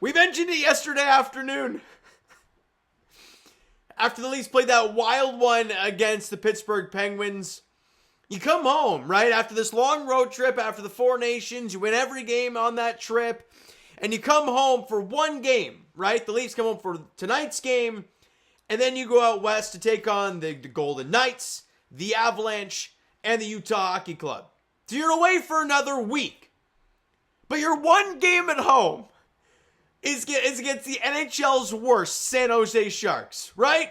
We mentioned it yesterday afternoon. After the Leafs played that wild one against the Pittsburgh Penguins, you come home, right? After this long road trip, after the Four Nations, you win every game on that trip, and you come home for one game, right? The Leafs come home for tonight's game, and then you go out west to take on the Golden Knights, the Avalanche, and the Utah Hockey Club. So you're away for another week. But your one game at home is against the NHL's worst San Jose Sharks, right?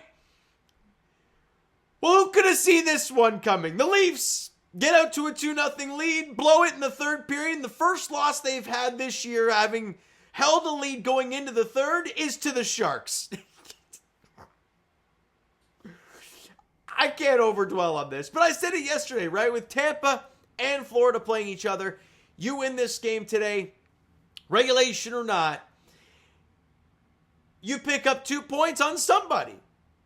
Well, who could have seen this one coming? The Leafs get out to a 2-0 lead, blow it in the third period. The first loss they've had this year, having held a lead going into the third, is to the Sharks. I can't overdwell on this, but I said it yesterday, right? With Tampa and Florida playing each other, you win this game today, regulation or not, you pick up 2 points on somebody.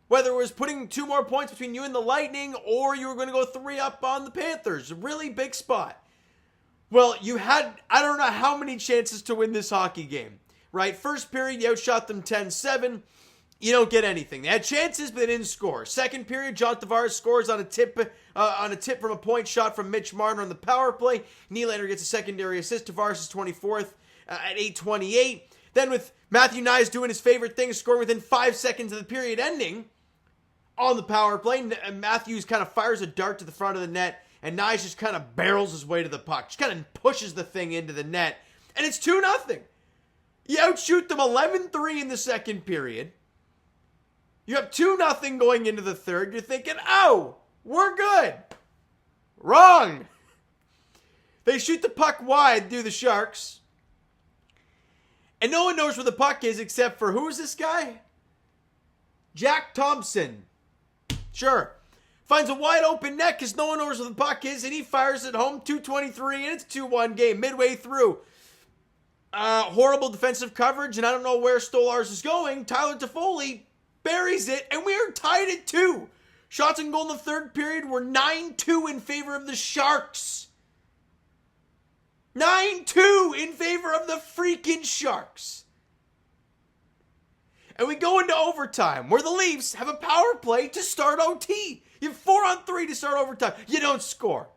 Whether it was putting 2 more points between you and the Lightning, or you were going to go 3 up on the Panthers. A really big spot. Well, you had, I don't know how many chances to win this hockey game, right? First period, you outshot them 10-7. You don't get anything. They had chances, but they didn't score. Second period, John Tavares scores on a tip from a point shot from Mitch Marner on the power play. Nylander gets a secondary assist. Tavares is 24th at 8:28. Then with Matthew Knies doing his favorite thing, scoring within 5 seconds of the period ending on the power play, Matthews kind of fires a dart to the front of the net, and Knies just kind of barrels his way to the puck. Just kind of pushes the thing into the net, and it's 2-0. You outshoot them 11-3 in the second period. You have 2-0 going into the third. You're thinking, oh, we're good. Wrong. They shoot the puck wide through the Sharks. And no one knows where the puck is except for, who's this guy? Jack Thompson. Sure. Finds a wide open net because no one knows where the puck is, and he fires it home. 2:23, and it's 2-1 game midway through. Horrible defensive coverage, and I don't know where Stolarz is going. Tyler Toffoli buries it, and we are tied at 2. Shots and goal in the third period were 9-2 in favor of the Sharks. 9-2 in favor of the freaking Sharks. And we go into overtime, where the Leafs have a power play to start OT. You have 4-on-3 to start overtime. You don't score.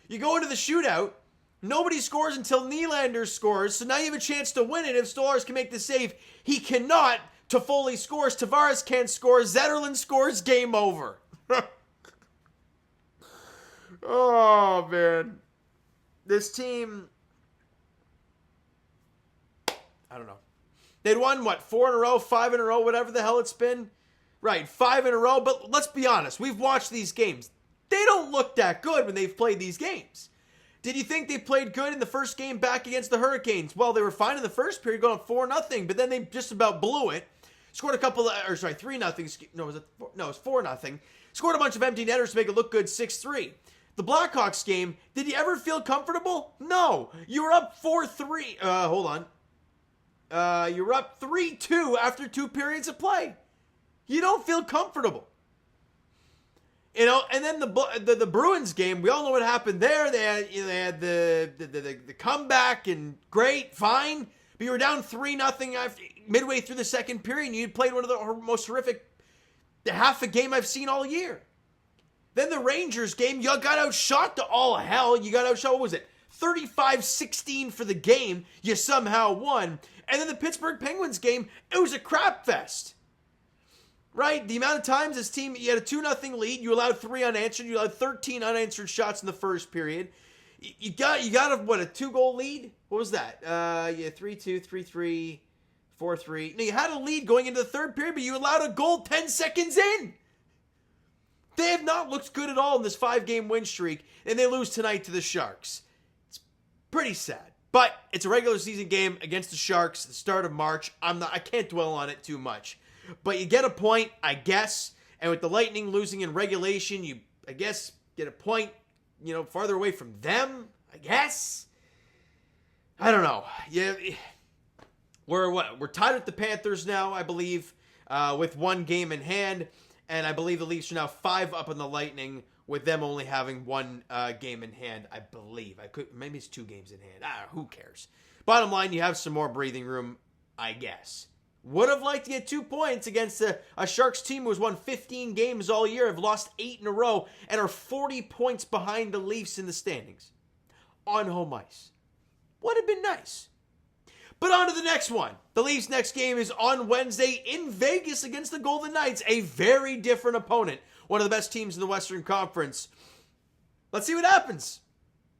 You go into the shootout. Nobody scores until Nylander scores, so now you have a chance to win it if Stolarz can make the save. He cannot. Toffoli scores. Tavares can't score. Zetterlund scores. Game over. Oh, man. This team, I don't know. They'd won, 4 in a row, 5 in a row, whatever the hell it's been. Right, 5 in a row. But let's be honest. We've watched these games. They don't look that good when they've played these games. Did you think they played good in the first game back against the Hurricanes? Well, they were fine in the first period, going 4-0, but then they just about blew it. Scored a couple of, 3-0. No, it was 4-0. Scored a bunch of empty netters to make it look good, 6-3. The Blackhawks game, did you ever feel comfortable? No. You were up 4-3. Hold on. You were up 3-2 after 2 periods of play. You don't feel comfortable. You know, and then the Bruins game, we all know what happened there. They had the comeback, and great, fine. But you were down 3-0 midway through the second period, and you played one of the most horrific half a game I've seen all year. Then the Rangers game, you got outshot to all hell. You got outshot, what was it? 35-16 for the game. You somehow won. And then the Pittsburgh Penguins game, it was a crap fest. Right? The amount of times this team, you had a 2-0 lead. You allowed 3 unanswered. You allowed 13 unanswered shots in the first period. You got a 2-goal lead? What was that? 3-2, 3-3, 4-3. No, you had a lead going into the third period, but you allowed a goal 10 seconds in. They have not looked good at all in this 5-game win streak, and they lose tonight to the Sharks. It's pretty sad. But it's a regular season game against the Sharks at the start of March. I can't dwell on it too much. But you get a point, I guess. And with the Lightning losing in regulation, you, I guess, get a point, farther away from them, I guess. I don't know. Yeah, we're tied with the Panthers now, I believe, with 1 game in hand. And I believe the Leafs are now 5 up on the Lightning, with them only having 1 game in hand, I believe. Maybe it's 2 games in hand. Who cares? Bottom line, you have some more breathing room, I guess. Would have liked to get 2 points against a Sharks team who has won 15 games all year, have lost 8 in a row, and are 40 points behind the Leafs in the standings on home ice. Would have been nice. But on to the next one. The Leafs' next game is on Wednesday in Vegas against the Golden Knights, a very different opponent, one of the best teams in the Western Conference. Let's see what happens.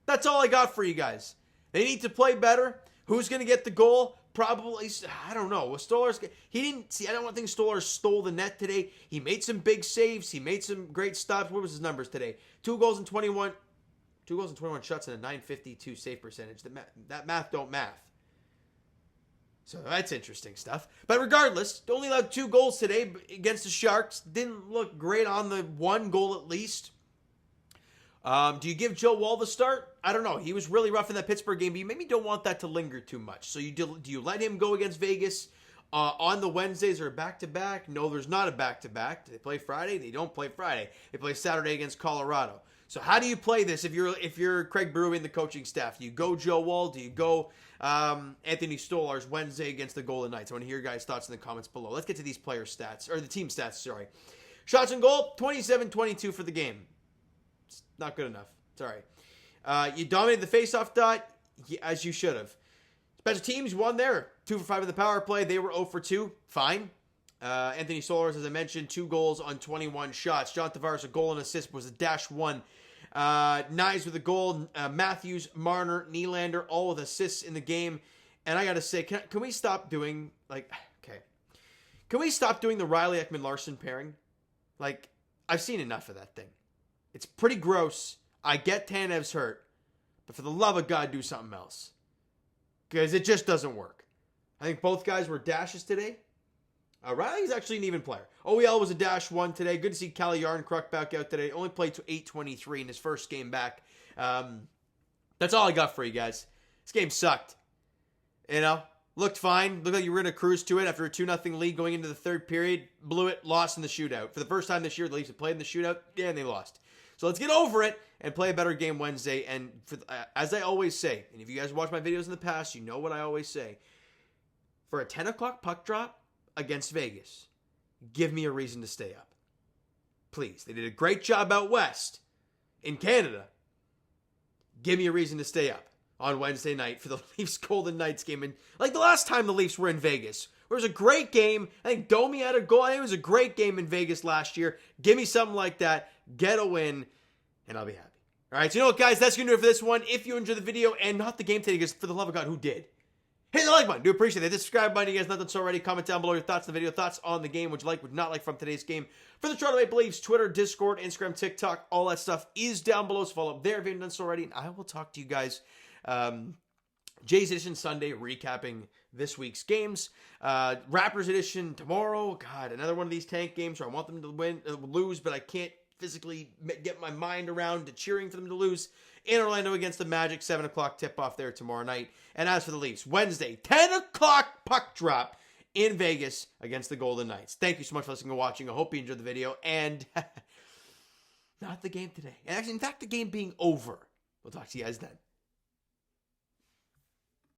That's all I got for you guys. They need to play better. Who's going to get the goal? Probably, I don't know. I don't think Stolar stole the net today. He made some big saves. He made some great stops. What was his numbers today? 2 goals and 21 shots and a .952 save percentage. That math don't math. So that's interesting stuff. But regardless, only allowed 2 goals today against the Sharks. Didn't look great on the 1 goal at least. Do you give Joe Woll the start? I don't know. He was really rough in that Pittsburgh game, but you maybe don't want that to linger too much. So do you let him go against Vegas on the Wednesdays or back-to-back? No, there's not a back-to-back. Do they play Friday? They don't play Friday. They play Saturday against Colorado. So how do you play this if you're Craig Berube and the coaching staff? Do you go Joe Woll? Do you go Anthony Stolar's Wednesday against the Golden Knights? I want to hear your guys' thoughts in the comments below. Let's get to these player stats, or the team stats, sorry. Shots on goal, 27-22 for the game. It's not good enough. It's all right. You dominated the faceoff dot, as you should have. Special teams won there. 2 for 5 in the power play. They were 0 for 2. Fine. Anthony Stolarz, as I mentioned, 2 goals on 21 shots. John Tavares, a goal and assist, was a -1. Knies with a goal. Matthews, Marner, Nylander, all with assists in the game. And I got to say, can we stop doing, can we stop doing the Riley Ekman-Larsson pairing? I've seen enough of that thing. It's pretty gross. I get Tanev's hurt. But for the love of God, do something else. Because it just doesn't work. I think both guys were dashes today. Riley's actually an even player. OEL was a -1 today. Good to see Calle Yarncroc back out today. Only played to 8:23 in his first game back. That's all I got for you guys. This game sucked. Looked fine. Looked like you were going to cruise to it after a 2-0 lead going into the third period. Blew it. Lost in the shootout. For the first time this year, the Leafs have played in the shootout. Yeah, and they lost. So let's get over it and play a better game Wednesday. And as I always say, and if you guys watch my videos in the past, you know what I always say. For a 10 o'clock puck drop against Vegas, give me a reason to stay up. Please. They did a great job out west in Canada. Give me a reason to stay up on Wednesday night for the Leafs Golden Knights game. And like the last time the Leafs were in Vegas, it was a great game. I think Domi had a goal. I think it was a great game in Vegas last year. Give me something like that. Get a win, and I'll be happy. All right, so you know what, guys? That's going to do it for this one. If you enjoyed the video and not the game today, because for the love of God, who did? Hit the like button. Do appreciate it. The subscribe button. You guys not done so already. Comment down below your thoughts on the video, thoughts on the game, what you like, what you not like from today's game. For the Toronto Maple Leafs, Twitter, Discord, Instagram, TikTok, all that stuff is down below. So follow up there if you haven't done so already. And I will talk to you guys Jay's Edition Sunday, recapping this week's games. Raptors Edition tomorrow. God, another one of these tank games where I want them to lose, but I can't physically get my mind around to cheering for them to lose. In Orlando against the Magic, 7 o'clock tip-off there tomorrow night. And as for the Leafs, Wednesday, 10 o'clock puck drop in Vegas against the Golden Knights. Thank you so much for listening and watching. I hope you enjoyed the video. And not the game today. And actually, in fact, the game being over. We'll talk to you guys then.